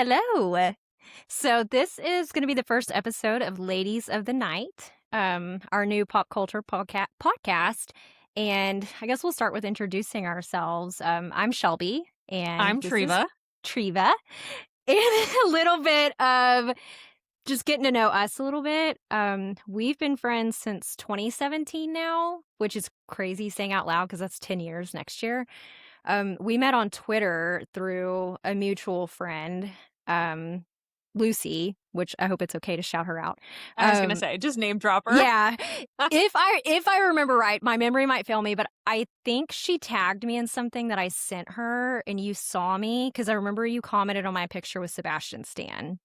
Hello. So this is going to be the first episode of Ladies of the Night, our new pop culture podcast. And I guess we'll start with introducing ourselves. I'm Shelby, and I'm this is Treva. Treva. And a little bit of just getting to know us a little bit. We've been friends since 2017 now, which is crazy saying out loud because that's 10 years next year. We met on Twitter through a mutual friend, Lucy, which I hope it's okay to shout her out. I was gonna say, just name drop her. Yeah. If I remember right, my memory might fail me, but I think she tagged me in something that I sent her and you saw me because I remember you commented on my picture with Sebastian Stan.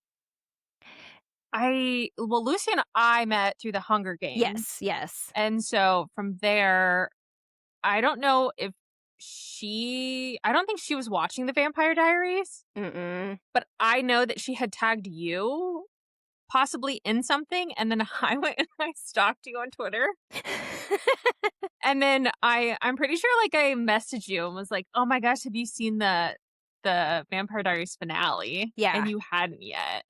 Lucy and I met through the Hunger Games. Yes. And so from there, I don't know if I don't think she was watching the Vampire Diaries, but I know that she had tagged you possibly in something. And then I went and I stalked you on Twitter. And then I'm pretty sure like I messaged you and was like, oh my gosh, have you seen the Vampire Diaries finale? Yeah. And you hadn't yet.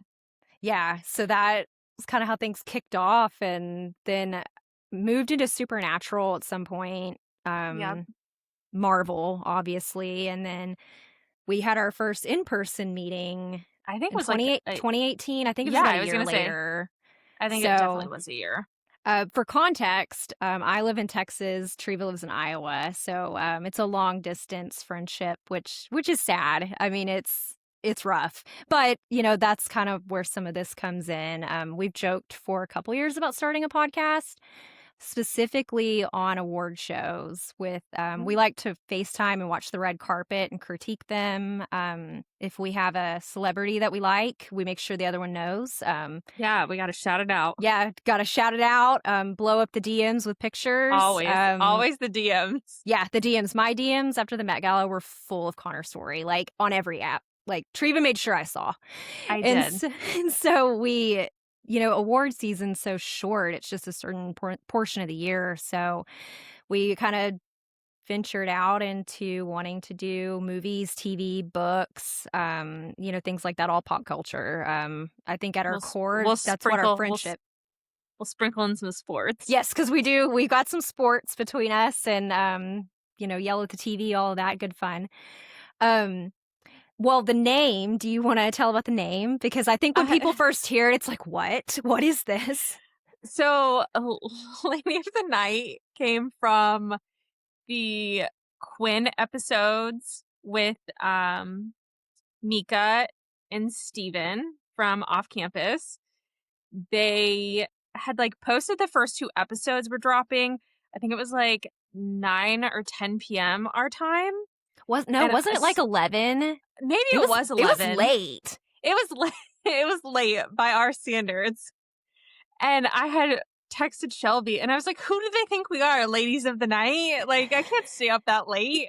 Yeah, so that was kind of how things kicked off, and then moved into Supernatural at some point. Yep. Marvel, obviously, and then we had our first in-person meeting. I think in it was like 2018. I think it was about a year later. I think it definitely was a year. For context, I live in Texas. Treva lives in Iowa, so it's a long distance friendship, which is sad. I mean, it's rough, but that's kind of where some of this comes in. We've joked for a couple years about starting a podcast specifically on award shows with we like to FaceTime and watch the red carpet and critique them. If we have a celebrity that we like, we make sure the other one knows. Yeah, we got to shout it out. Yeah, got to shout it out. Blow up the DMs with pictures. Always the DMs. Yeah, the DMs. My DMs after the Met Gala were full of Connor Story, like on every app. Like Treva made sure I saw. I did. And so we, award season's so short. It's just a certain portion of the year. So we kind of ventured out into wanting to do movies, TV, books, things like that, all pop culture. I think at our core, that's what our friendship. We'll sprinkle in some sports. Yes, because we do. We got some sports between us and, yell at the TV, all of that good fun. Well, the name, do you want to tell about the name? Because I think when people first hear it, it's like, what? What is this? So, Lady of the Night came from the Quinn episodes with Mika and Steven from Off Campus. They had posted the first 2 episodes were dropping. I think it was 9 or 10 p.m. our time. Wasn't it 11? Maybe it was 11. It was late. It was late by our standards. And I had texted Shelby and I was like, who do they think we are? Ladies of the Night? I can't stay up that late.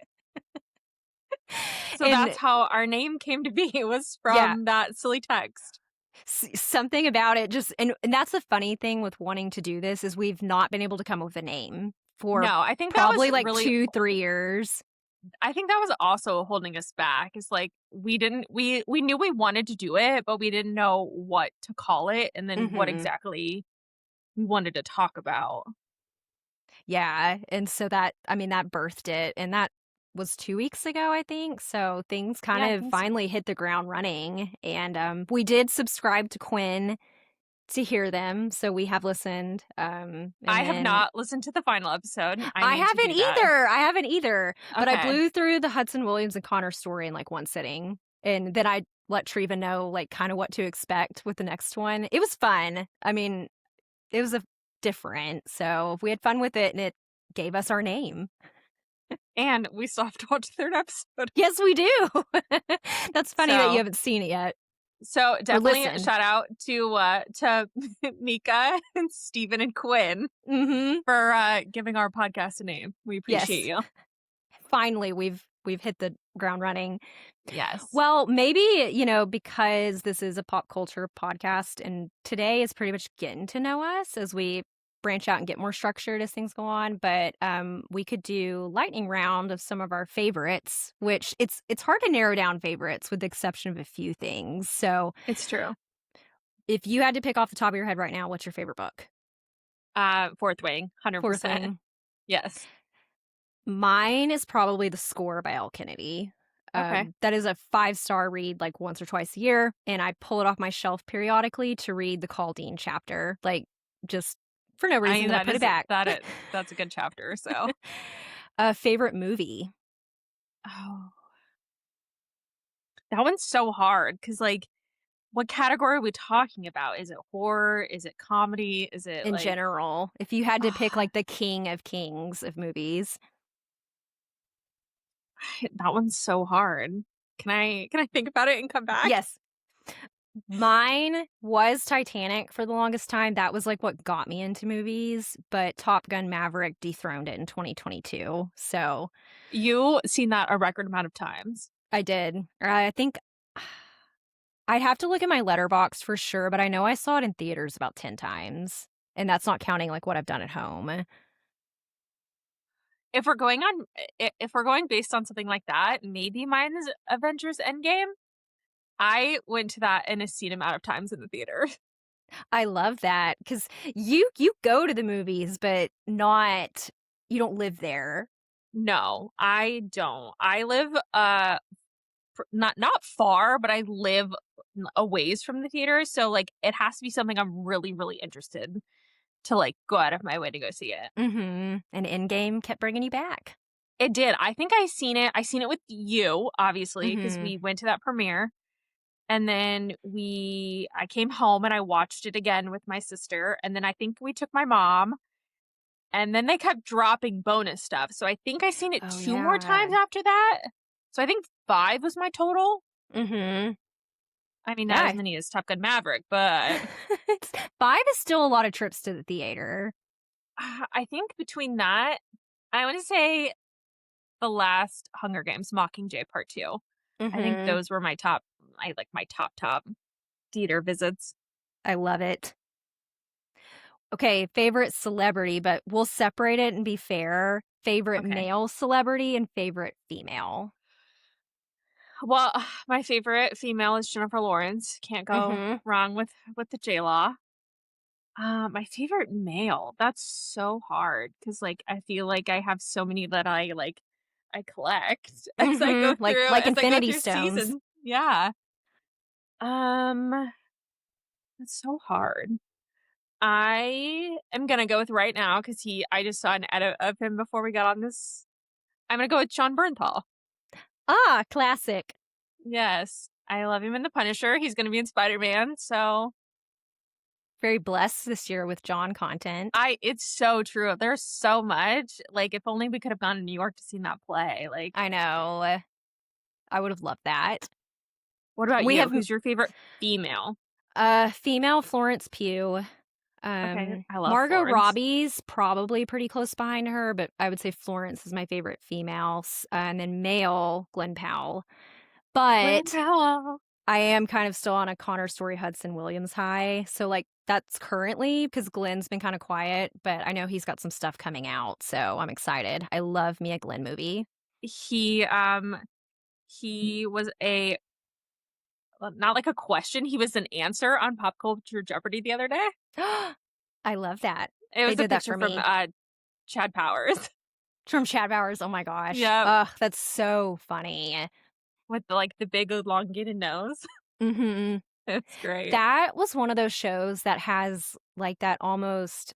So that's how our name came to be. It was from that silly text. Something about it just, and that's the funny thing with wanting to do this is we've not been able to come up with a name for I think probably that was really 2-3 years. I think that was also holding us back. It's we knew we wanted to do it, but we didn't know what to call it and then what exactly we wanted to talk about. Yeah. And so that birthed it. And that was 2 weeks ago, I think. So things kind of finally hit the ground running. And we did subscribe to Quinn to hear them. So we have listened. I have not listened to the final episode. I haven't either. But Okay. I blew through the Hudson Williams and Connor story in one sitting. And then I let Treva know kind of what to expect with the next one. It was fun. I mean, it was different. So we had fun with it and it gave us our name. And we still have to watch the 3rd episode. Yes, we do. That's funny that you haven't seen it yet. So definitely shout out to Mika and Steven and Quinn for giving our podcast a name. We appreciate you. Finally, we've hit the ground running. Yes. Well, maybe, because this is a pop culture podcast and today is pretty much getting to know us as we branch out and get more structured as things go on, but we could do lightning round of some of our favorites, which it's hard to narrow down favorites with the exception of a few things. So It's true. if you had to pick off the top of your head right now, what's your favorite book? Fourth Wing, Fourth 100%. Wing. Yes. Mine is probably The Score by Elle Kennedy. Okay. That is a 5-star read like once or twice a year, and I pull it off my shelf periodically to read the Caldine chapter, like just for no I reason. mean, Then I put it back. that's a good chapter. So, Favorite movie? oh, that one's so hard because, like, what category are we talking about? Is it horror? Is it comedy? Is it In like, general, if you had to pick ah, like the king of kings of movies. that one's so hard. Can I think about it and come back? Yes. Mine was Titanic for the longest time. That was like what got me into movies, but Top Gun Maverick dethroned it in 2022. So You seen that a record amount of times. I did. I think I'd have to look at my letterbox for sure, but I know I saw it in theaters about 10 times. And that's not counting like what I've done at home. If we're going on, if we're going based on something like that, maybe mine is Avengers Endgame. I went to that an obscene amount of times in the theater. I love that because you go to the movies, but not you don't live there. No, I don't. I live not far, but I live a ways from the theater, so like it has to be something I'm really really interested to like go out of my way to go see it. Mm-hmm. And Endgame kept bringing you back. It did. I think I seen it. I seen it with you, obviously, because Mm-hmm. we went to that premiere. And then I came home and I watched it again with my sister. And then I think we took my mom. And then they kept dropping bonus stuff. So I think I seen it Oh 2 more times yeah. after that. So I think 5 was my total. Mm-hmm. I mean, not as Yeah. many as Top Gun Maverick, but It's, 5 is still a lot of trips to the theater. I think between that, I want to say the last Hunger Games, Mockingjay Part 2. I think Mm-hmm. those were my top theater visits. I love it. Okay, favorite celebrity, but we'll separate it and be fair. Favorite Okay. male celebrity and favorite female. Well, my favorite female is Jennifer Lawrence. Can't go Mm-hmm. wrong with the J Law. My favorite male. That's so hard because like I feel like I have so many that I collect Mm-hmm. Like as I go Infinity through Stones. seasons. Yeah. Um, that's so hard. I am gonna go with right now because I just saw an edit of him before we got on this. I'm gonna go with John Bernthal. Ah, classic. Yes, I love him in The Punisher. He's gonna be in Spider-Man, so Very blessed this year with John content. it's so true. There's so much. Like, if only we could have gone to New York to see that play. Like, I know. I would have loved that. what about We you? have Who's your favorite female? female Florence Pugh. Okay, I love Margot Florence. Robbie's probably pretty close behind her, but I would say Florence is my favorite female. And then male, Glenn Powell. Glenn But Powell. I am kind of still on a Connor Story Hudson Williams high. So, like, that's currently because Glenn's been kind of quiet, but I know he's got some stuff coming out. So I'm excited. I love me a Glenn movie. He was a not like a question. He was an answer on Pop Culture Jeopardy the other day. I love that. It They was a did that picture for from me. Chad Powers. From Chad Bowers. Oh my gosh. Yep, Ugh, that's so funny. with the big elongated nose. Hmm. It's great. That was one of those shows that has like that almost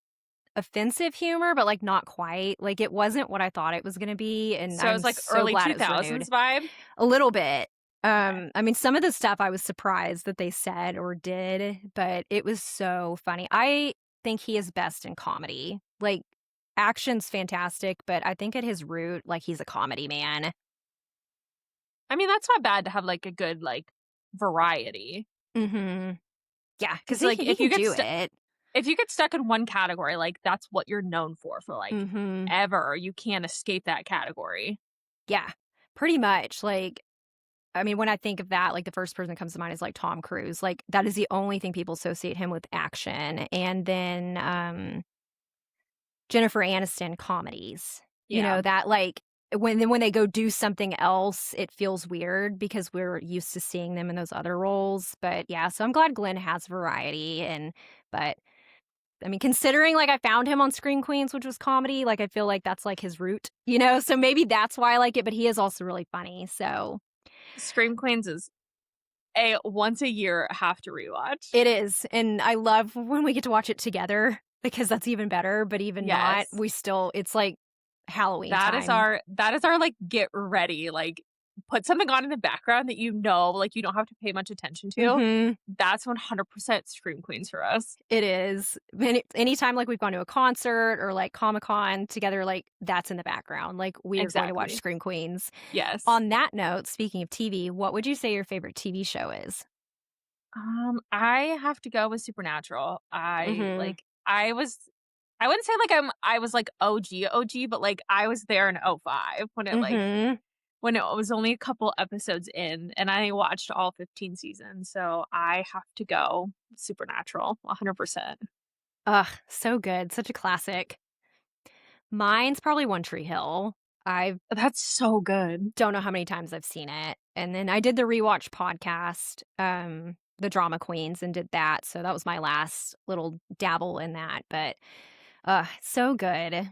offensive humor, but like not quite. Like it wasn't what I thought it was going to be. And So I'm it's like so early glad it was renewed. 2000s vibe. A little bit. Okay. I mean, some of the stuff I was surprised that they said or did, but it was so funny. I think he is best in comedy. Like, action's fantastic, but I think at his root, like, he's a comedy man. I mean, that's not bad to have like a good variety. Mm-hmm. Yeah, because Because he can do it. if you get stuck in one category, like that's what you're known for like Mm-hmm. ever. You can't escape that category. Yeah, pretty much. Like, I mean, when I think of that, like, the first person that comes to mind is like Tom Cruise. Like, that is the only thing people associate him with action. And then Jennifer Aniston comedies. You Yeah. know, that like when they go do something else, it feels weird because we're used to seeing them in those other roles. But yeah, so I'm glad Glenn has variety but I mean, considering like I found him on Scream Queens, which was comedy, like I feel like that's like his root, you know? So maybe that's why I like it, but he is also really funny. So Scream Queens is a once a year have to rewatch. it is. And I love when we get to watch it together because that's even better. But even not, Yes. we still, it's like Halloween That is time. our like get ready, like put something on in the background that like you don't have to pay much attention to. Hmm. That's 100% Scream Queens for us. It is. Anytime like we've gone to a concert or like Comic-Con together, like that's in the background. Like we are going to watch Exactly. Scream Queens. Yes. On that note, speaking of TV, what would you say your favorite TV show is? I have to go with Supernatural. Hmm. I wouldn't say like I was like OG, but like I was there in '05 Hmm. when it was only a couple episodes in and I watched all 15 seasons. So I have to go Supernatural 100%. Ugh, so good. Such a classic. Mine's probably One Tree Hill. I That's so good. don't know how many times I've seen it. And then I did the rewatch podcast, the Drama Queens, and did that. So that was my last little dabble in that. But so good.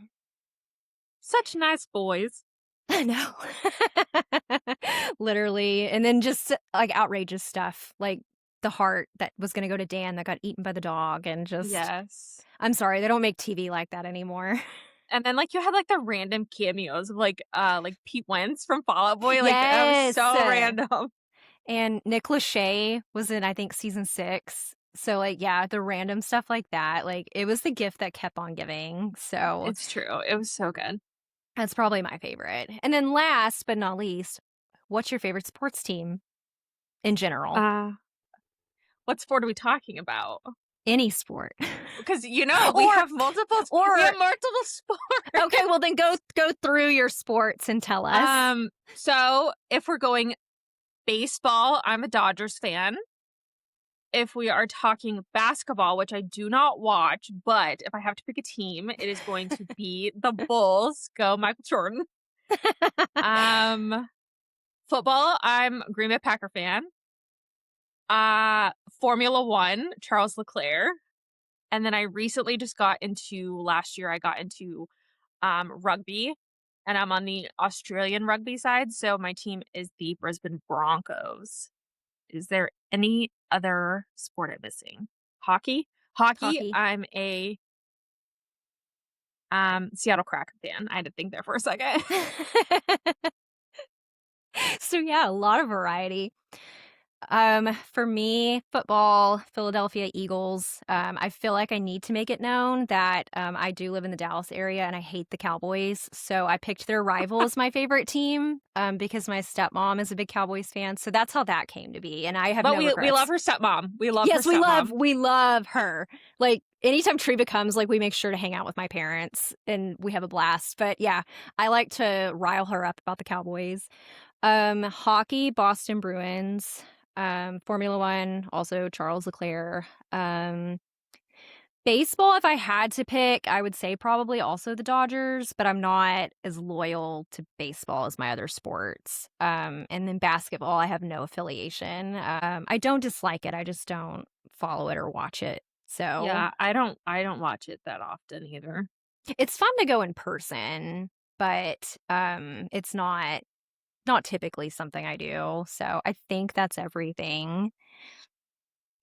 Such nice boys. I know. Literally. And then just like outrageous stuff, like the heart that was going to go to Dan that got eaten by the dog. And just, Yes. I'm sorry, they don't make TV like that anymore. And then like you had like the random cameos of like Pete Wentz from Fall Out Boy. Like that was Yes. so random. And Nick Lachey was in, I think, season 6. So, like, yeah, the random stuff like that, like, it was the gift that kept on giving. So, It's true. It was so good. that's probably my favorite. And then last but not least, what's your favorite sports team in general? Uh what sport are we talking about? Any sport. Because we Or have multiple we have or multiple sports. okay, well then go through your sports and tell us. So if we're going baseball, I'm a Dodgers fan. If we are talking basketball, which I do not watch, but if I have to pick a team, it is going to be the Bulls. Go Michael Jordan. Um Football, I'm a Green Bay Packer fan. Formula One, Charles Leclerc. And then I recently just last year I got into rugby, and I'm on the Australian rugby side, so my team is the Brisbane Broncos. Is there any other sport I'm missing? Hockey? Hockey, Hockey. I'm a Seattle Kraken fan. I had to think there for a second. So yeah, a lot of variety. For me, football, Philadelphia Eagles. I feel like I need to make it known that I do live in the Dallas area and I hate the Cowboys. So I picked their rival as my favorite team because my stepmom is a big Cowboys fan. So that's how that came to be. And I have But no we regrets. love her stepmom. We love her Yes, stepmom. we love her. Like anytime Treva comes, like we make sure to hang out with my parents and we have a blast. But yeah, I like to rile her up about the Cowboys. Hockey, Boston Bruins. Formula One, also Charles Leclerc. Baseball, if I had to pick, I would say probably also the Dodgers, but I'm not as loyal to baseball as my other sports. And then basketball, I have no affiliation. I don't dislike it. I just don't follow it or watch it. So Yeah, I don't watch it that often either. it's fun to go in person, but it's not typically something I do. So I think that's everything.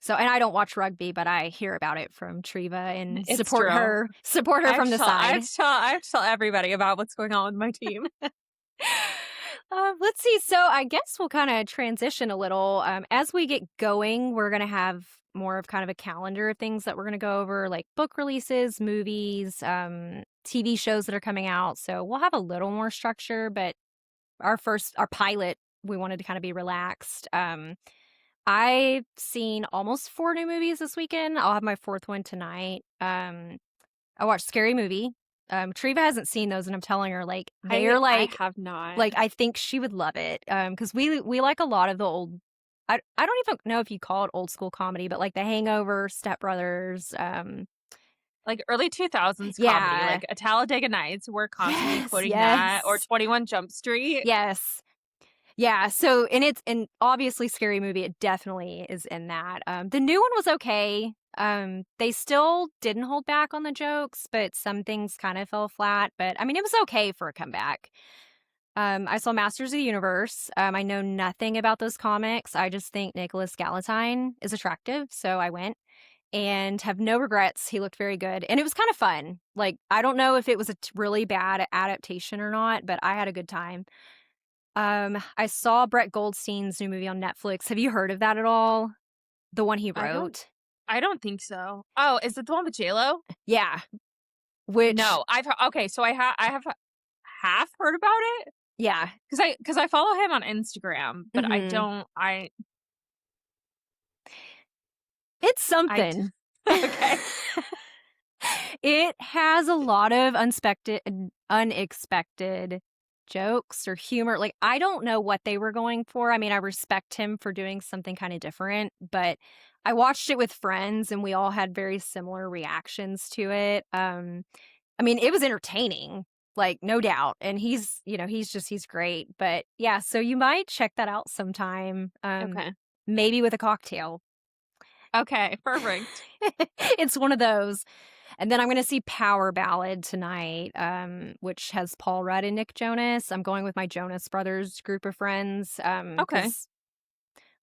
So, and I don't watch rugby, but I hear about it from Treva and It's support true. her, support her from the side. I have to tell everybody about what's going on with my team. Let's see. So I guess we'll kind of transition a little. As we get going, we're going to have more of kind of a calendar of things that we're going to go over, like book releases, movies, TV shows that are coming out. So we'll have a little more structure, but our pilot, we wanted to kind of be relaxed. I've seen almost 4 new movies this weekend. I'll have my 4th one tonight. I watched Scary Movie. Treva hasn't seen those, and I'm telling her like they're I have not. like I think she would love it. Because we like a lot of the old. I don't even know if you call it old school comedy, but like The Hangover, Step Brothers, Like early 2000s comedy, Yeah. like a Talladega Nights, we're constantly Yes, quoting that, or yes. 21 Jump Street. Yes. Yeah, so and obviously Scary Movie, it definitely is in that. The new one was okay. They still didn't hold back on the jokes, but some things kind of fell flat, but I mean, it was okay for a comeback. I saw Masters of the Universe. I know nothing about those comics. I just think Nicholas Galatine is attractive, so I went and have no regrets. He looked very good, and it was kind of fun. Like, I don't know if it was a really bad adaptation or not, but I had a good time. I saw Brett Goldstein's new movie on Netflix. Have you heard of that at all? The one he I don't wrote? I don't think so. Oh, is it the one with J-Lo? Yeah, which No, okay, so I have half heard about it yeah. because I follow him on Instagram, but Mhm. It's I d something. okay. It has a lot of unexpected jokes or humor. Like, I don't know what they were going for. I mean, I respect him for doing something kind of different, but I watched it with friends and we all had very similar reactions to it. I mean, it was entertaining, like, no doubt. And he's great. But yeah, so you might check that out sometime. Okay. Maybe with a cocktail. Okay, perfect. It's one of those. And then I'm gonna see Power Ballad tonight, which has Paul Rudd and Nick Jonas. I'm going with my Jonas Brothers group of friends, Okay. because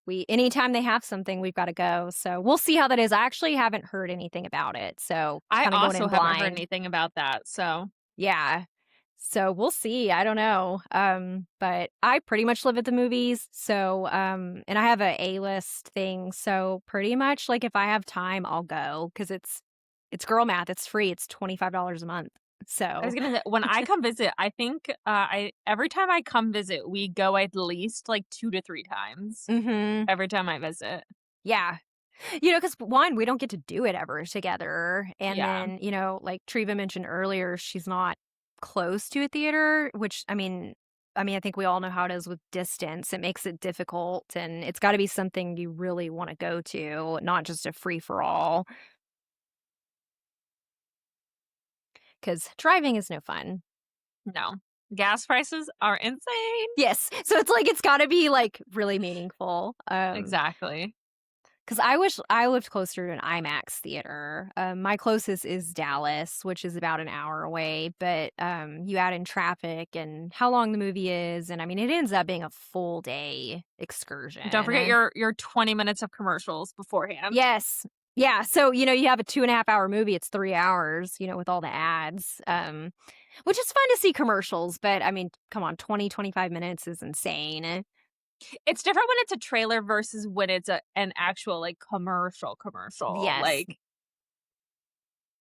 we anytime they have something, we've gotta go. So we'll see how that is. I actually haven't heard anything about it, so I kinda going also in haven't heard blind. anything about that, so Yeah. So we'll see. I don't know. But I pretty much live at the movies. So, and I have a A-list thing. So pretty much like if I have time, I'll go because it's girl math. It's free. It's $25 a month. I was So, gonna say, when I come visit, I think, I every time I come visit, we go at least, like, 2 to 3 times hmm every time I visit. yeah. Because one, we don't get to do it ever together. And Yeah. then, like Treva mentioned earlier, she's not close to a theater, which I think we all know how it is with distance. It makes it difficult and it's got to be something you really want to go to, not just a free for all. Because driving is no fun. No. Gas prices are insane. Yes. So it's like it's got to be like really meaningful. Exactly. Because I wish I lived closer to an IMAX theater. My closest is Dallas, which is about an hour away. But you add in traffic and how long the movie is, and I mean, it ends up being a full day Don't forget excursion. your 20 minutes of commercials beforehand. Yes, yeah. So you have a 2.5 hour movie. It's 3 hours, with all the ads, which is fun to see commercials. But I mean, come on, 25 minutes is insane. It's different when it's a trailer versus when it's an actual, like, commercial, Yes, like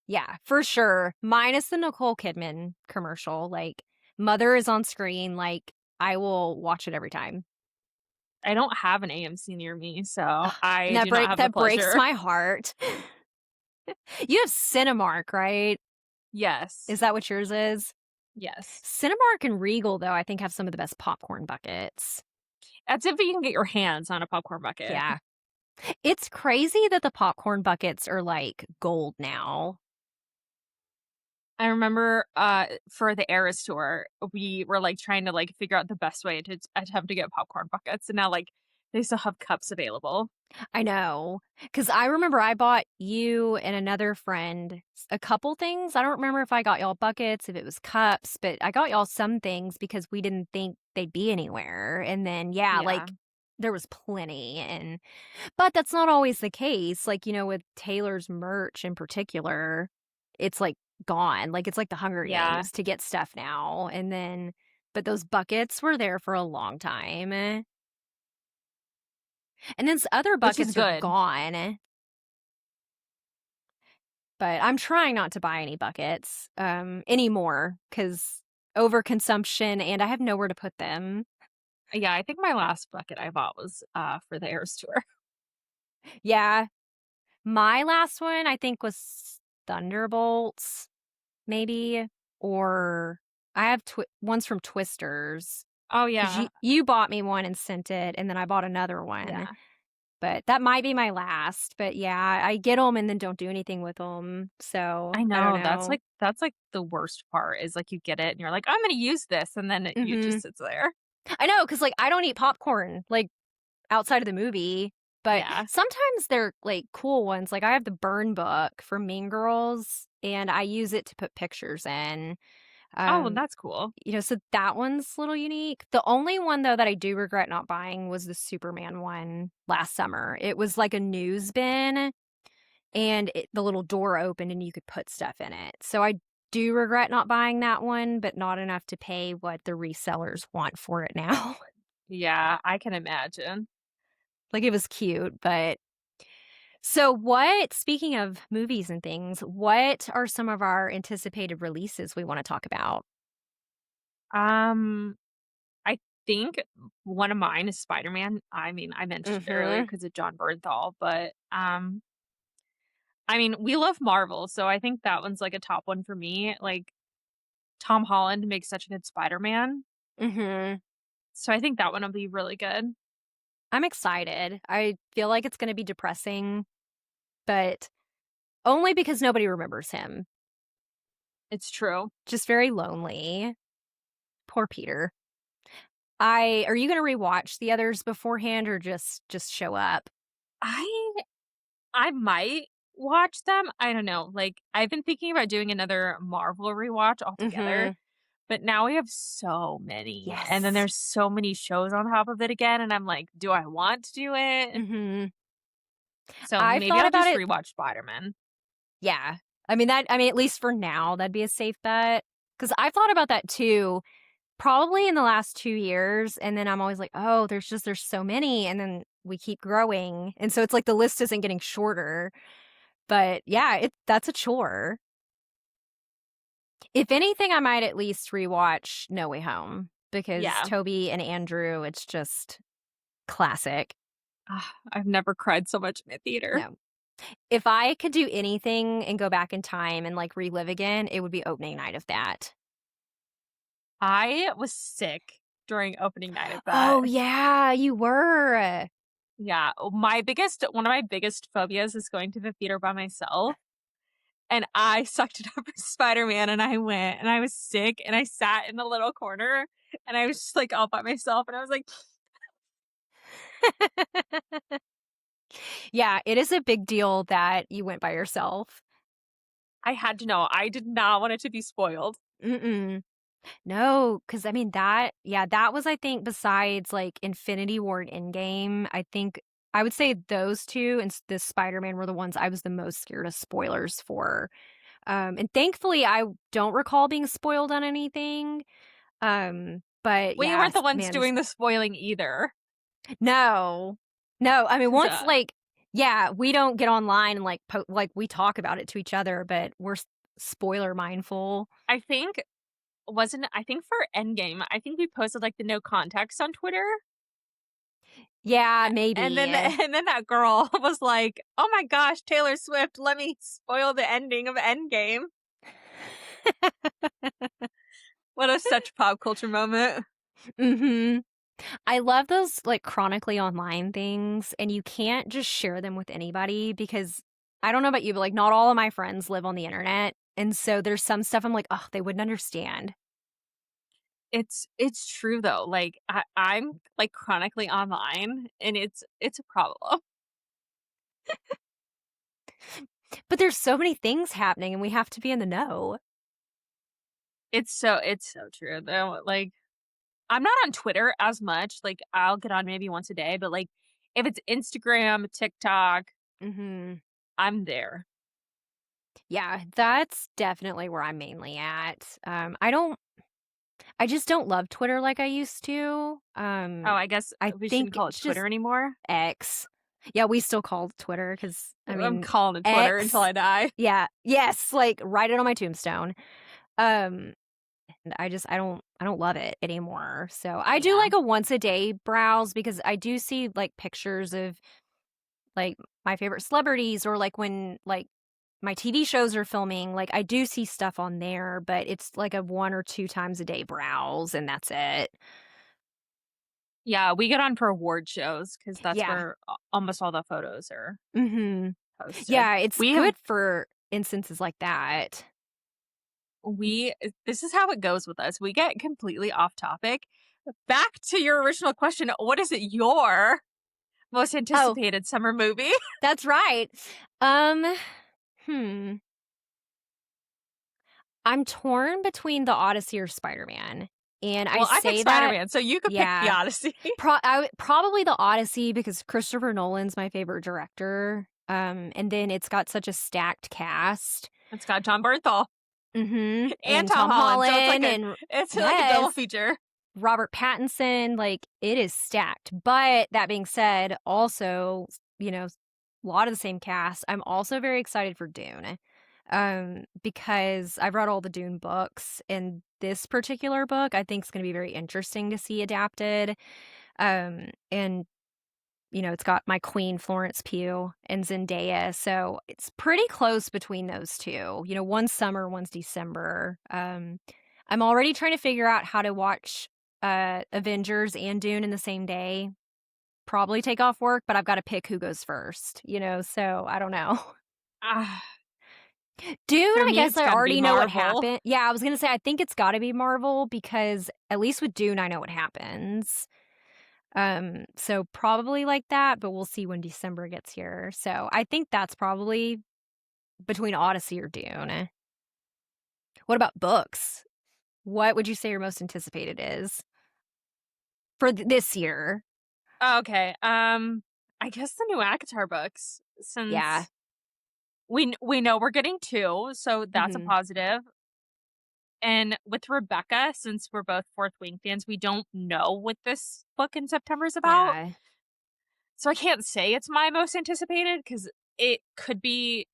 yeah, for sure. Minus the Nicole Kidman commercial, like, Mother is on screen, like, I will watch it every time. I don't have an AMC near me, so Ugh, and I that do not break have the that breaks pleasure. my heart. You have Cinemark, right? Yes. Is that what yours is? Yes. Cinemark and Regal, though, I think have some of the best popcorn buckets. That's if you can get your hands on a popcorn bucket. Yeah. It's crazy that the popcorn buckets are, like, gold now. I remember, for the Eras tour, we were, like, trying to, like, figure out the best way to attempt to get popcorn buckets, and now, like, they still have cups available. I know, because I remember I bought you and another friend a couple things. I don't remember if I got y'all buckets, if it was cups, but I got y'all some things because we didn't think they'd be anywhere. And then, yeah, Yeah. like there was plenty. But that's not always the case. Like, with Taylor's merch in particular, it's like gone. Like, it's like the Hunger Yeah. Games to get stuff now. But those buckets were there for a long time. And then other Which is buckets are good. gone. But I'm trying not to buy any buckets, anymore because overconsumption and I have nowhere to put them. Yeah, I think my last bucket I bought was, for the Eras tour. Yeah, my last one I think was Thunderbolts, maybe, or I have ones from Twisters Oh, because yeah. you bought me one and sent it, and then I bought another one. Yeah. but that might be my last, but yeah, I get them and then don't do anything with them, so I I don't know, know. that's, like, the worst part is, like, you get it and you're like, "I'm gonna use this," and then it just Mhm. sits there. I know, 'cause, like, I don't eat popcorn, like, outside of the movie, but Yeah. sometimes they're, like, cool ones, like, I have the burn book from Mean Girls, and I use it to put pictures in, Oh, well, um, that's cool. so that one's a little unique. The only one, though, that I do regret not buying was the Superman one last summer. It was like a news bin, and the little door opened, and you could put stuff in it, so I do regret not buying that one, but not enough to pay what the resellers want for it now. Yeah, I can imagine. Like, it was cute, but so what speaking of movies and things, what are some of our anticipated releases we wanna talk about? Um, I think one of mine is Spider-Man. I mean, I mentioned it earlier Mhm. because of John Bernthal, but, I mean, we love Marvel, so I think that one's, like, a top one for me, like, Tom Holland makes such a good Spider-Man, Mhm. so I think that one will be really good. I'm excited. I feel like it's gonna be depressing, but only because nobody remembers him. It's true. Just very lonely. Poor Peter. Are you gonna rewatch the others beforehand or just show up? I I might watch them, I don't know, like, I've been thinking about doing another Marvel rewatch altogether, Mhm. but now we have so many, and then Yes. there's so many shows on top of it again, and I'm like, "Do I want to do it?" Mhm. So I've maybe thought I'll about just it. rewatch Spider-Man. Yeah. At least for now, that'd be a safe bet. Because 'Cause I've thought about that too, probably in the last 2 years, and then I'm always like, "Oh, there's so many," and then we keep growing, and so it's like the list isn't getting shorter, but yeah, that's a chore. If anything, I might at least rewatch No Way Home because Yeah. Toby and Andrew, it's just classic. I've never cried so much in a theater. No. If I could do anything and go back in time and, like, relive again, it would be opening night of that. I was sick during opening night of that. Oh, yeah, you were. Yeah, my biggest one of my biggest phobias is going to the theater by myself, and I sucked it up for Spider-Man, and I went, and I was sick, and I sat in the little corner, and I was just, like, all by myself, and I was like, Yeah, it is a big deal that you went by yourself. I had to know. I did not want it to be spoiled. Mm-mm. No, because that was, I think, besides, like, Infinity War and Endgame, I think I would say those 2 and this Spider-Man were the ones I was the most scared of spoilers for. And thankfully, I don't recall being spoiled on anything, but We weren't yes, the ones man, this doing the spoiling either. no. No, I mean, 'Cause, once, like yeah, we don't get online and, like, we talk about it to each other, but we're spoiler mindful. I think I think for Endgame, I think we posted, like, the no context on Twitter, Yeah, and then maybe. and then that girl was like, "Oh my gosh, Taylor Swift, let me spoil the ending of Endgame." What a such pop culture moment. Mhm. I love those, like, chronically online things, and you can't just share them with anybody because I don't know about you, but, like, not all of my friends live on the internet, and so there's some stuff I'm like, "Oh, they wouldn't understand." It's true though, like, I'm, like, chronically online, and it's a problem. But there's so many things happening, and we have to be in the know. It's so true though, like, I'm not on Twitter as much, like, I'll get on maybe once a day, but, like, if it's Instagram, TikTok, Mhm. I'm there. Yeah, that's definitely where I'm mainly at. I just don't love Twitter like I used to. Oh, I guess I we shouldn't think call it it's Twitter just anymore. X. Yeah, we still call it Twitter because I'm calling it Twitter until X I die. yeah, yes, like, write it on my tombstone. Um, and I don't love it anymore. So, I do Yeah. like a once a day browse because I do see, like, pictures of, like, my favorite celebrities or, like, when, like, my TV shows are filming, like, I do see stuff on there, but it's like a 1 or 2 times a day browse, and that's it. Yeah, we get on for award shows because that's Yeah. where almost all the photos are Mhm. posted. Yeah, it's We have good for instances like that. we this is how it goes with us. We get completely off topic. Back to your original question, what is it your most Oh, anticipated summer movie? that's right. Um, hmm. I'm torn between The Odyssey or Spider-Man, and I Well, I picked say that Spider-Man, so you could pick The yeah, Odyssey. probably The Odyssey because Christopher Nolan's my favorite director, and then it's got such a stacked cast. It's got John Bernthal and And Tom Tom Holland, so Holland, and it's like a double yes, feature. Robert Pattinson, like, it is stacked. But that being said, also, a lot of the same cast. I'm also very excited for Dune, because I've read all the Dune books, and this particular book I think is gonna be very interesting to see adapted. And, it's got my queen, Florence Pugh, and Zendaya, so it's pretty close between those 2. One's summer, one's December. I'm already trying to figure out how to watch, Avengers and Dune in the same day. Probably take off work, but I've gotta pick who goes first, so I don't know. Ah, Dune, for I me, guess it's I got to be already know what Marvel. happened. Yeah, I was gonna say, I think it's gotta be Marvel because at least with Dune, I know what happens. So probably like that, but we'll see when December gets here. So I think that's probably between Odyssey or Dune. What about books? What would you say your most anticipated is for this year? Okay, I guess the new Akatar books, Yeah. since we know we're getting 2, so that's a Hmm. positive. And with Rebecca, since we're both Fourth Wing fans, we don't know what this book in September is about. Yeah. So I can't say it's my most anticipated because it could be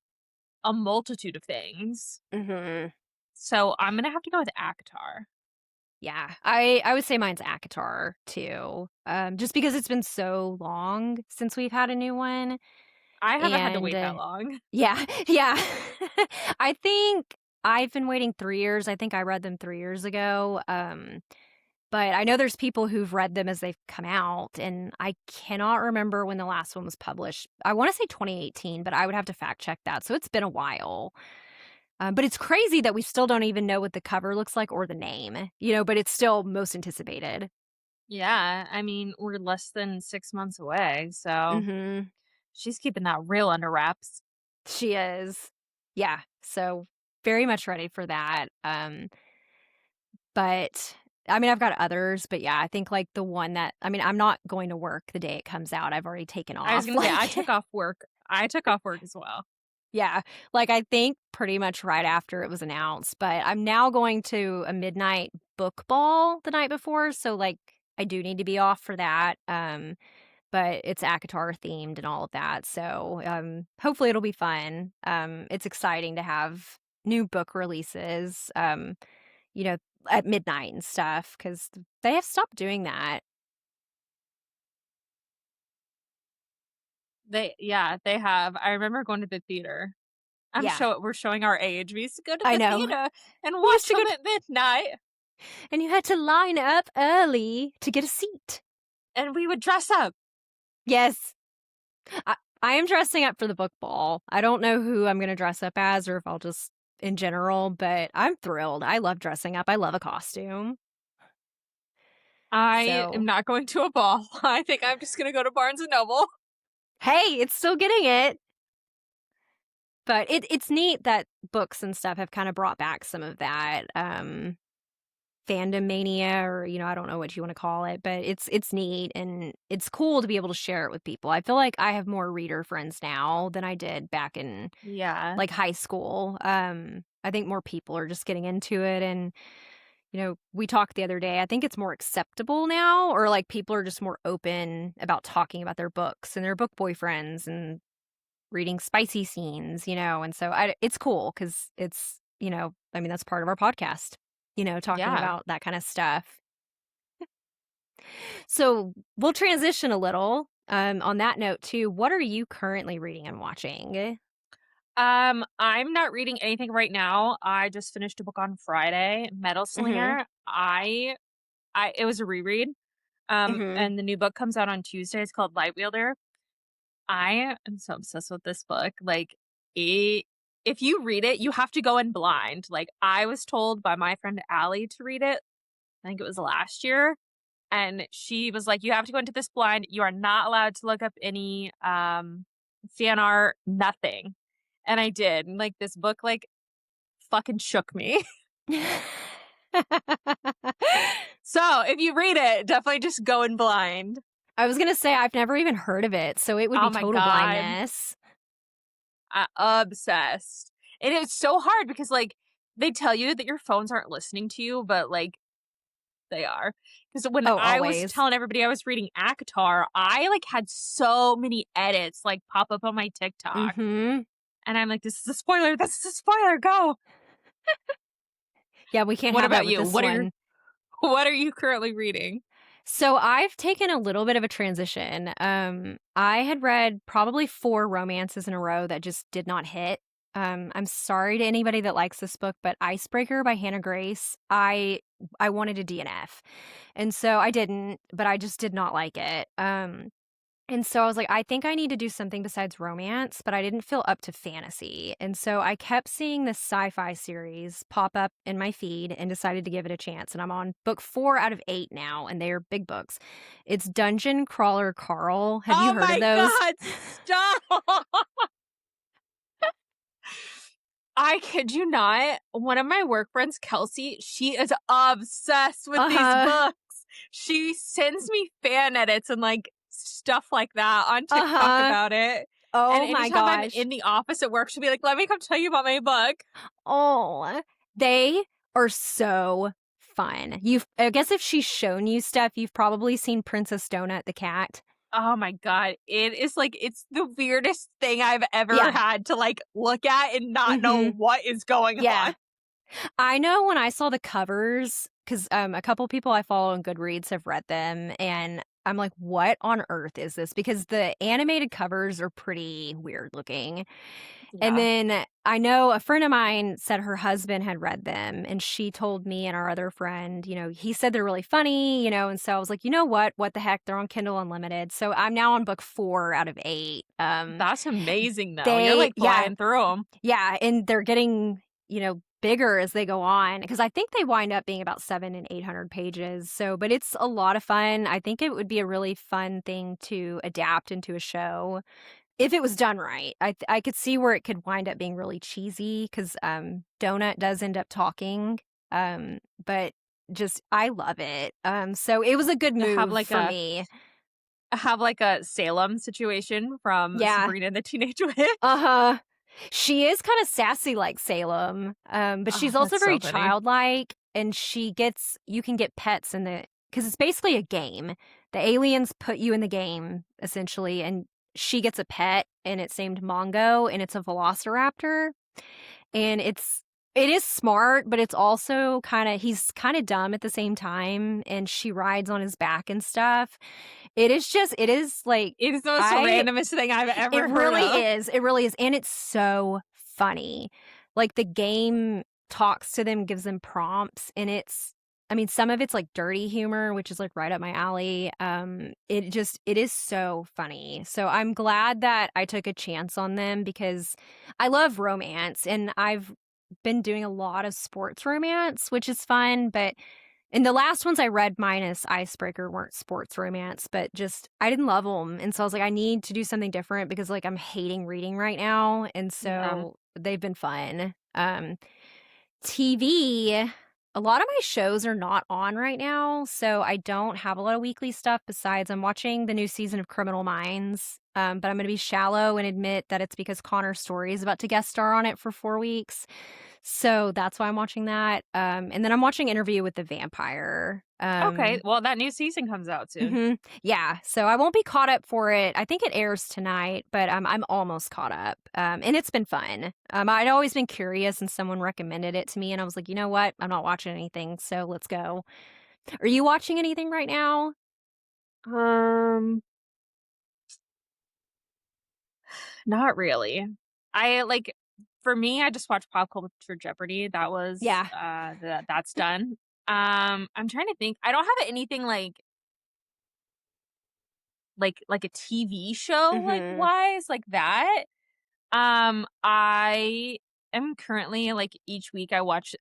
a multitude of things. Hmm. So I'm gonna have to go with Akatar. Yeah. I would say mine's ACOTAR too. Just because it's been so long since we've had a new one. I haven't had to And wait that long. yeah, yeah. I think I've been waiting 3 years. I think I read them 3 years ago. But I know there's people who've read them as they've come out, and I cannot remember when the last one was published. I wanna say 2018, but I would have to fact check that, so it's been a while. But it's crazy that we still don't even know what the cover looks like or the name, but it's still most anticipated. Yeah, I mean, we're less than 6 months away, so Mhm. she's keeping that real under wraps. She is. Yeah, so very much ready for that, but, I mean, I've got others, but yeah, I think, like, the one that I'm not going to work the day it comes out, I've already taken I was off, gonna say I like took off work. I took off work as well. yeah, like, I think pretty much right after it was announced, but I'm now going to a midnight book ball the night before, so, like, I do need to be off for that, but it's ACOTAR themed and all of that, so, hopefully it'll be fun. It's exciting to have new book releases, you know, at midnight and stuff because they have stopped doing that. They have. I remember going to the theater. Yeah, We're showing our age. We used to go to I the know. theater and We used watch to them go at midnight, and you had to line up early to get a seat. and we would dress up. Yes. I I am dressing up for the book ball. I don't know who I'm gonna dress up as or if I'll just in general, but I'm thrilled. I love dressing up. I love a costume. I am So, not going to a ball. I think I'm just gonna go to Barnes and Noble. hey, it's still getting it. But it's neat that books and stuff have kind of brought back some of that fandom mania or I don't know what you want to call it, but it's neat and it's cool to be able to share it with people. I feel like I have more reader friends now than I did back in Yeah, like high school. I think more people are just getting into it and we talked the other day. I think it's more acceptable now or like people are just more open about talking about their books and their book boyfriends and reading spicy scenes, and so it's cool cuz that's part of our podcast, talking yeah. about that kind of stuff. So, we'll transition a little. On that note too, what are you currently reading and watching? I'm not reading anything right now. I just finished a book on Friday, Metal Mhm. Slinger. I it was a reread. Mhm. And the new book comes out on Tuesday. It's called Light Wielder. I am so obsessed with this book. Like, it, if you read it, you have to go in blind. Like, I was told by my friend Allie to read it. I think it was last year. And she was like, you have to go into this blind. You are not allowed to look up any fan art, nothing. And I did. And like this book like fucking shook me. So if you read it, definitely just go in blind. I was gonna say I've never even heard of it, so it would Oh be my total God. blindness. Obsessed. And it's so hard because like they tell you that your phones aren't listening to you, but like they are. Because when Oh, I was always. telling everybody I was reading ACOTAR, I like had so many edits like pop up on my TikTok. Mhm. And I'm like, this is a spoiler. This is a spoiler. Go. Yeah, we can't What have that about with you? this one. What are you currently reading? So I've taken a little bit of a transition. I had read probably 4 romances in a row that just did not hit. I'm sorry to anybody that likes this book, but Icebreaker by Hannah Grace, I wanted a DNF. And so I didn't, but I just did not like it. And so I was like, I think I need to do something besides romance, but I didn't feel up to fantasy. And so I kept seeing this sci-fi series pop up in my feed and decided to give it a chance. And I'm on book 4 out of 8 now, and they're big books. It's Dungeon Crawler Carl. Have you Oh heard of my those? God, stop. I kid you not. One of my work friends, Kelsey, she is obsessed with these Uh-huh. books. She sends me fan edits and like stuff like that on TikTok Uh-huh. about it. And Oh my anytime I'm gosh. in the office at work, she'll be like, let me come tell you about my book. Oh, they are so fun. I guess if she's shown you stuff, you've probably seen Princess Donut the cat. Oh my God. It is like, it's the weirdest thing I've ever Yeah. had to like look at and not know Mm-hmm. what is going Yeah. on. I know when I saw the covers, because a couple people I follow on Goodreads have read them, and I'm like, what on earth is this? Because the animated covers are pretty weird looking. And Yeah. then I know a friend of mine said her husband had read them, and she told me and our other friend, he said they're really funny, and so I was like, you know what? What the heck? They're on Kindle Unlimited. So I'm now on book 4 out of 8. That's amazing though. You're like Yeah, flying through them. yeah, and they're getting, bigger as they go on because I think they wind up being about 7 and 800 pages. So, but it's a lot of fun. I think it would be a really fun thing to adapt into a show if it was done right. I could see where it could wind up being really cheesy because Donut does end up talking. But just I love it. So it was a good To move for me. have like a Salem situation from Yeah. Sabrina the Teenage Witch. Uh-huh. She is kind of sassy like Salem, but Oh, she's also that's very so funny. childlike, and you can get pets because it's basically a game. The aliens put you in the game, essentially, and she gets a pet, and it's named Mongo, and it's a velociraptor, and it is smart, but it's also he's kind of dumb at the same time, and she rides on his back and stuff. It is like, It is the most I randomest thing I've it ever heard really of. is. It really is. And it's so funny. Like the game talks to them, gives them prompts, and some of it's like dirty humor, which is like right up my alley. It is so funny. So I'm glad that I took a chance on them because I love romance and I've been doing a lot of sports romance, which is fun, but and the last ones I read minus Icebreaker weren't sports romance, but just I didn't love them. And so I was like, I need to do something different because like I'm hating reading right now. And Yeah. so they've been fun. TV, a lot of my shows are not on right now. So I don't have a lot of weekly stuff besides I'm watching the new season of Criminal Minds. But I'm going to be shallow and admit that it's because Connor Story is about to guest star on it for 4 weeks. So that's why I'm watching that. And then I'm watching Interview with the Vampire. Okay. Well, that new season comes out soon. Yeah. So I won't be caught up for it. I think it airs tonight, but I'm almost caught up. And it's been fun. I'd always been curious, and someone recommended it to me, and I was like, you know what? I'm not watching anything, so let's go. Are you watching anything right now? Um, Not really. I like for me, I just watched Pop Culture Jeopardy. That was Yeah. that's done. I'm trying to think. I don't have anything like like a TV show, like, Mhm. wise, like that. I am currently, like, each week I watch,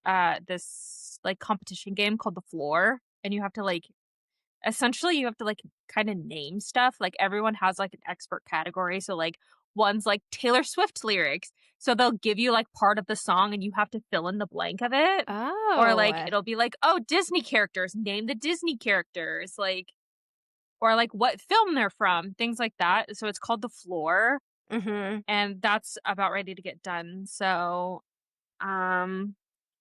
this, like, competition game called The Floor, and you have to, like essentially, you have to, like, kinda name stuff, like, everyone has, like, an expert category, so, like, one's, like, Taylor Swift lyrics, so they'll give you, like, part of the song, and you have to fill in the blank of it, or, like, Oh. it'll be like, "Oh, Disney characters, name the Disney characters," like or, like, what film they're from, things like that, so it's called The Floor, Mhm. and that's about ready to get done, so, um,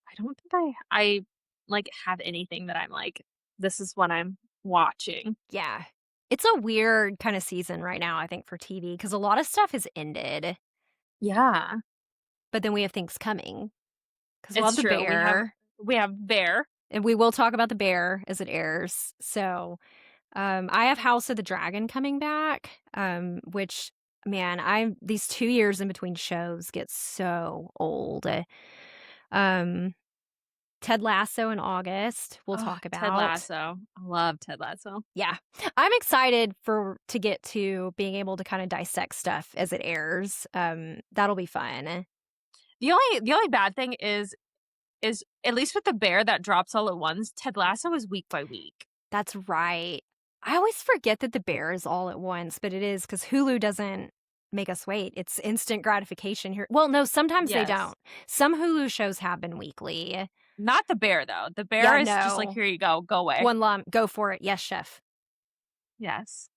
I don't think like, have anything that I'm like, "This is what I'm watching." Yeah. It's a weird kinda season right now, I think, for TV because a lot of stuff has ended, Yeah. but then we have things coming. Because we'll have It's The true. Bear, We have Bear. and we will talk about The Bear as it airs. So, I have House of the Dragon coming back, which, man, I'm these 2 years in between shows get so old. Um, Ted Lasso in August, we'll Oh, talk Ted about. Lasso. I love Ted Lasso. Yeah. I'm excited for to get to being able to kinda dissect stuff as it airs. That'll be fun. The only bad thing is at least with the Bear that drops all at once, Ted Lasso is week by week. That's right. I always forget that The Bear is all at once, but it is because Hulu doesn't make us wait. It's instant gratification here. Well, no, sometimes they Yes. don't. Some Hulu shows have been weekly. Not the Bear though. The Bear Yeah, is just like, no. here you go away. One lump, go for it. Yes, chef. Yes.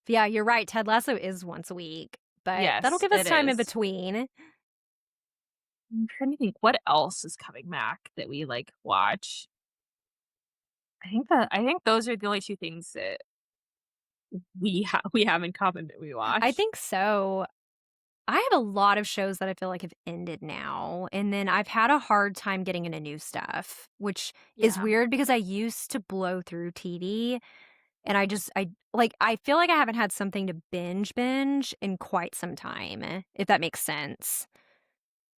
Yeah, you're right. Ted Lasso is once a week, but that'll Yes, give us it time in is. between. I'm trying to think what else is coming back that we like watch. I think those are the only two things that we have in common that we I watch. think so. I have a lot of shows that I feel like have ended now, and then I've had a hard time getting into new stuff, which is Yeah. weird because I used to blow through TV, and I feel like I haven't had something to binge in quite some time, if that makes sense.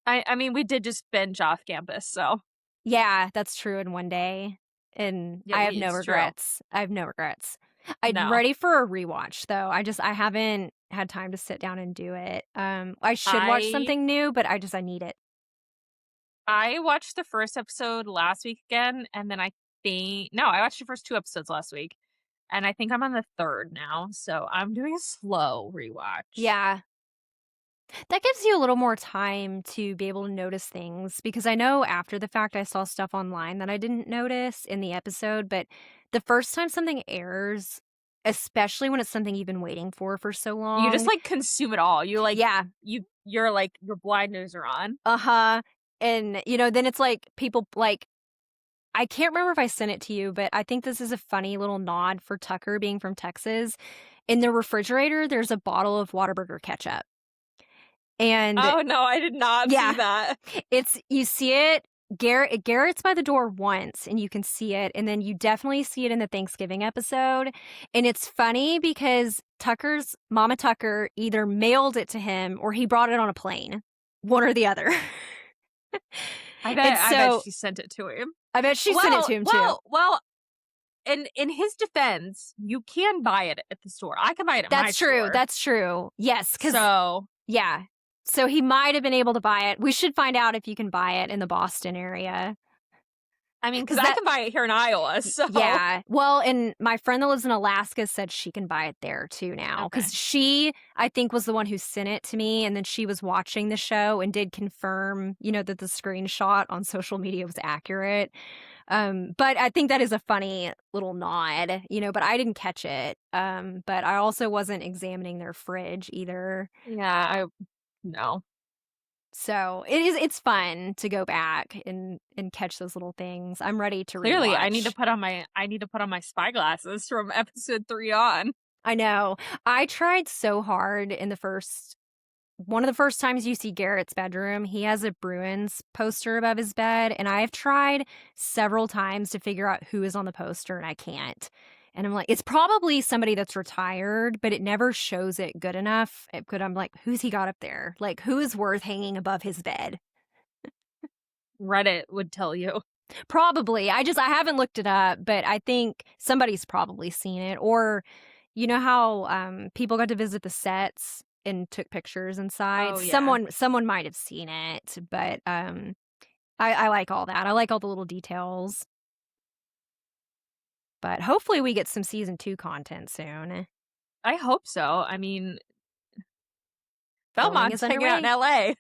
I mean, we did just binge off campus, so Yeah, that's true in one day, and yeah, I have no it's true. regrets. I have no regrets. I'm No. ready for a rewatch, though. I haven't had time to sit down and do it. I should watch I something new, but I need it. I watched the first episode last week again, and then I think no, I watched the first 2 episodes last week, and I think I'm on the 3rd now, so I'm doing a slow rewatch. Yeah. That gives you a little more time to be able to notice things because I know after the fact I saw stuff online that I didn't notice in the episode, but the first time something airs, especially when it's something you've been waiting for so You just, long. like, consume it all. You, like Yeah. you're, like, your blinders are on. Uh-huh. And, then it's like people like I can't remember if I sent it to you, but I think this is a funny little nod for Tucker being from Texas. In the refrigerator, there's a bottle of Whataburger ketchup. And Oh, no, I did not see yeah, that. it's you see it. Garrett's by the door once, and you can see it, and then you definitely see it in the Thanksgiving episode. And it's funny because Tucker's Mama Tucker either mailed it to him or he brought it on a plane, one or the other. I And bet I bet so she sent it to him. I bet she sent it Well to him too. well well, in his defense, you can buy it at the store. I can buy it at my That's true. store. That's true. Yes, because So, yeah. So he might have been able to buy it. We should find out if you can buy it in the Boston area. I mean, because Because I that can buy it here in Iowa, so Yeah. Well, and my friend that lives in Alaska said she can buy it there too now. okay. Because she, I think, was the one who sent it to me. And then she was watching the show and did confirm, that the screenshot on social media was accurate. But I think that is a funny little nod, but I didn't catch it. But I also wasn't examining their fridge either. Yeah, I no. So it's fun to go back and catch those little things. I'm ready to Clearly, rewatch. I need to put on my spy glasses from episode 3 on. I know. I tried so hard in one of the first times you see Garrett's bedroom, he has a Bruins poster above his bed, and I've tried several times to figure out who is on the poster, and I can't. And I'm like, it's probably somebody that's retired, but it never shows it good enough. But I'm like, who's he got up there? Like, who is worth hanging above his bed? Reddit would tell you. Probably. I haven't looked it up, but I think somebody's probably seen it. Or, You know how people got to visit the sets and took pictures inside? Oh, yeah. Someone might have seen it, but I like all that. I like all the little details. But hopefully we get some season 2 content soon. I hope so. I mean, Filming Belmont's is hanging out in underway.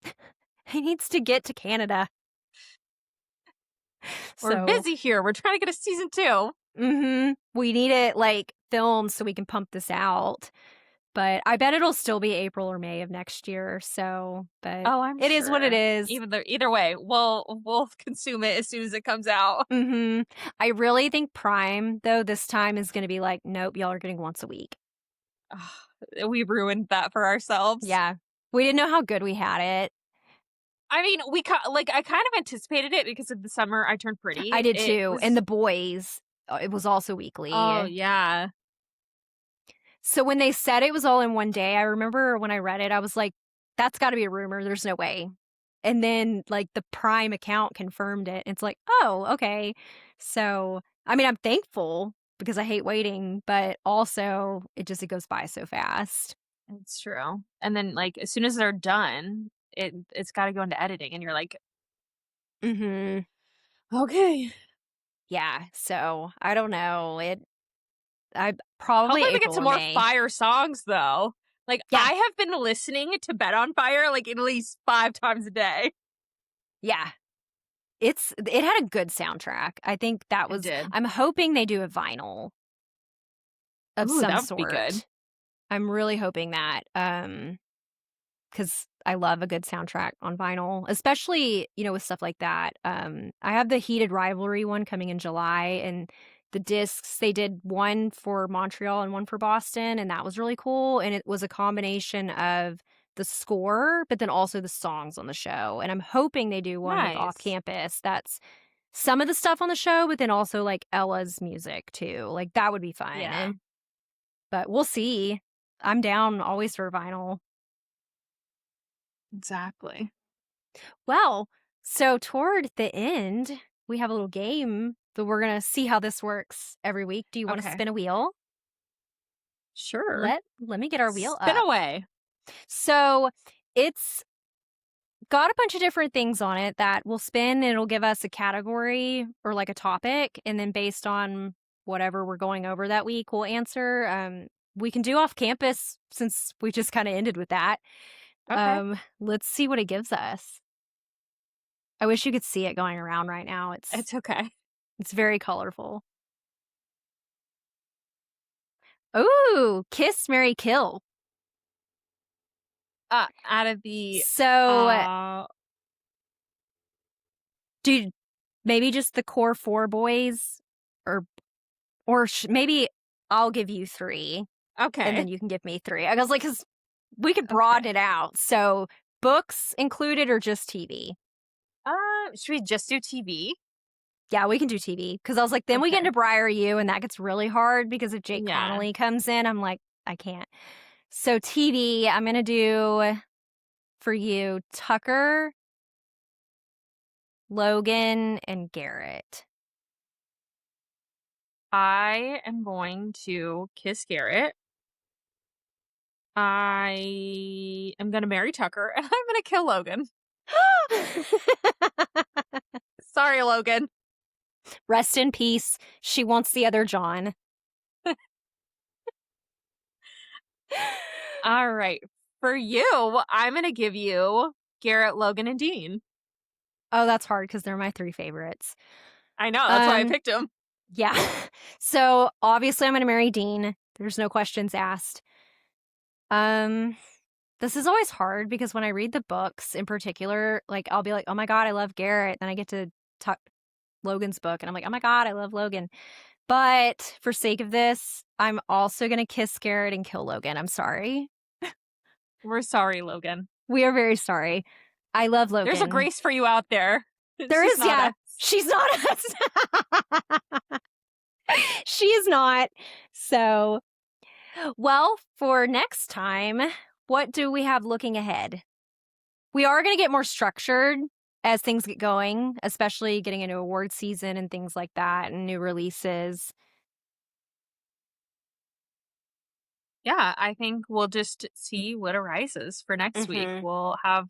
LA. He needs to get to Canada. We're So, busy here. We're trying to get a season 2. we need it like filmed so we can pump this out. But I bet it'll still be April or May of next year. So, but Oh, I'm it is what it sure. is. Either way, we'll consume it as soon as it comes out. I really think Prime though this time is going to be like, nope, y'all are getting once a week. We ruined that for ourselves. Yeah, we didn't know how good we had it. I mean, I kind of anticipated it because of the summer I turned I pretty. did It too, and was the boys, it was also Oh, weekly. yeah. So when they said it was all in one day, I remember when I read it, I was like, that's got to be a rumor. There's no way. And then, like, the Prime account confirmed it. It's like, oh, okay. So, I mean, I'm thankful because I hate waiting, but also it goes by so fast. It's true. And then, like, as soon as they're done, it's gotta go into editing, and you're like, Mm-hmm. "Okay." Yeah. So I don't know. I probably Hopefully we get April some or more May. Fire songs, though. Like, Yeah. I have been listening to Bet on Fire, like, at least 5 times a day. Yeah. It had a good soundtrack. I think that It was, did. I'm hoping they do a vinyl of Ooh, some that would be good. sort. I'm really hoping that, because I love a good soundtrack on vinyl, especially, with stuff like that. I have the Heated Rivalry one coming in July, and the discs, they did one for Montreal and one for Boston, and that was really cool. And it was a combination of the score, but then also the songs on the show. And I'm hoping they do one with Off Nice. Campus. That's some of the stuff on the show, but then also like Ella's music too. Like that would be Yeah, fun. But we'll see. I'm down always for vinyl. exactly. Well, so toward the end, we have a little game that we're going to see how this works every week. Do you want to Okay. spin a wheel? Sure. Let me get our wheel Spin up. away. So, it's got a bunch of different things on it that will spin and it'll give us a category or like a topic, and then based on whatever we're going over that week, we'll answer. We can do off campus since we just kind of ended with that. Okay. Let's see what it gives us. I wish you could see it going around right now. It's okay. It's very colorful. Ooh, Kiss, Marry, Kill. Out of the, So, uh do maybe just the core 4 boys, or maybe I'll give you 3 and okay. then you can give me 3. I was like, cuz we could broaden Okay. it out. So, books included or just TV? Should we just do TV? Yeah, we can do TV cuz I was like, then we get Okay. into Briar U and that gets really hard because if Jake Yeah. Connolly comes in, I'm like, I can't. So, TV, I'm going to do for you Tucker, Logan, and Garrett. I am going to kiss Garrett. I am gonna marry Tucker, and I'm gonna kill Logan. Sorry, Logan. Rest in peace. She wants the other John. All right. For you, I'm gonna give you Garrett, Logan, and Dean. Oh, that's hard because they're my 3 favorites. I know, that's why I Um, picked him. yeah. So obviously I'm gonna marry Dean. There's no questions asked. Um, this is always hard because when I read the books in particular, like I'll be like, oh my God, I love Garrett. Then I get to talk Logan's book and I'm like, oh my God, I love Logan. But for sake of this, I'm also gonna kiss Garrett and kill Logan. I'm sorry. We're sorry, Logan. We are very sorry. I love There's a Logan. Grace for you out there. It's There just is, not yeah. us. She's not us. She is not. So, well, for next time, what do we have looking ahead? We are going to get more structured as things get going, especially getting into award season and things like that and new releases. Yeah, I think we'll just see what arises for next week. Mhm. We'll have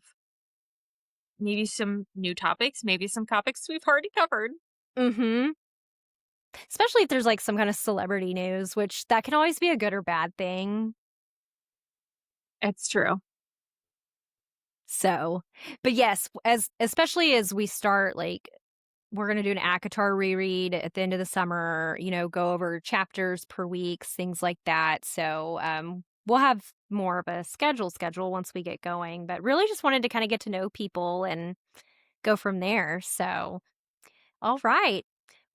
maybe some new topics, maybe some topics we've already covered. Mhm. Especially if there's, like, some kinda celebrity news, which that can always be a good or bad thing. It's true. So, but yes, as especially as we start, like, we're gonna do an ACOTAR reread at the end of the summer, go over chapters per weeks, things like that. So, we'll have more of a schedule once we get going, but really just wanted to kinda get to know people and go from there. So, all right.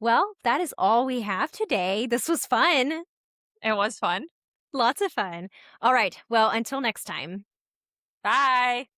Well, that is all we have today. This was fun. It was fun. Lots of fun. All right. Well, until next time. Bye.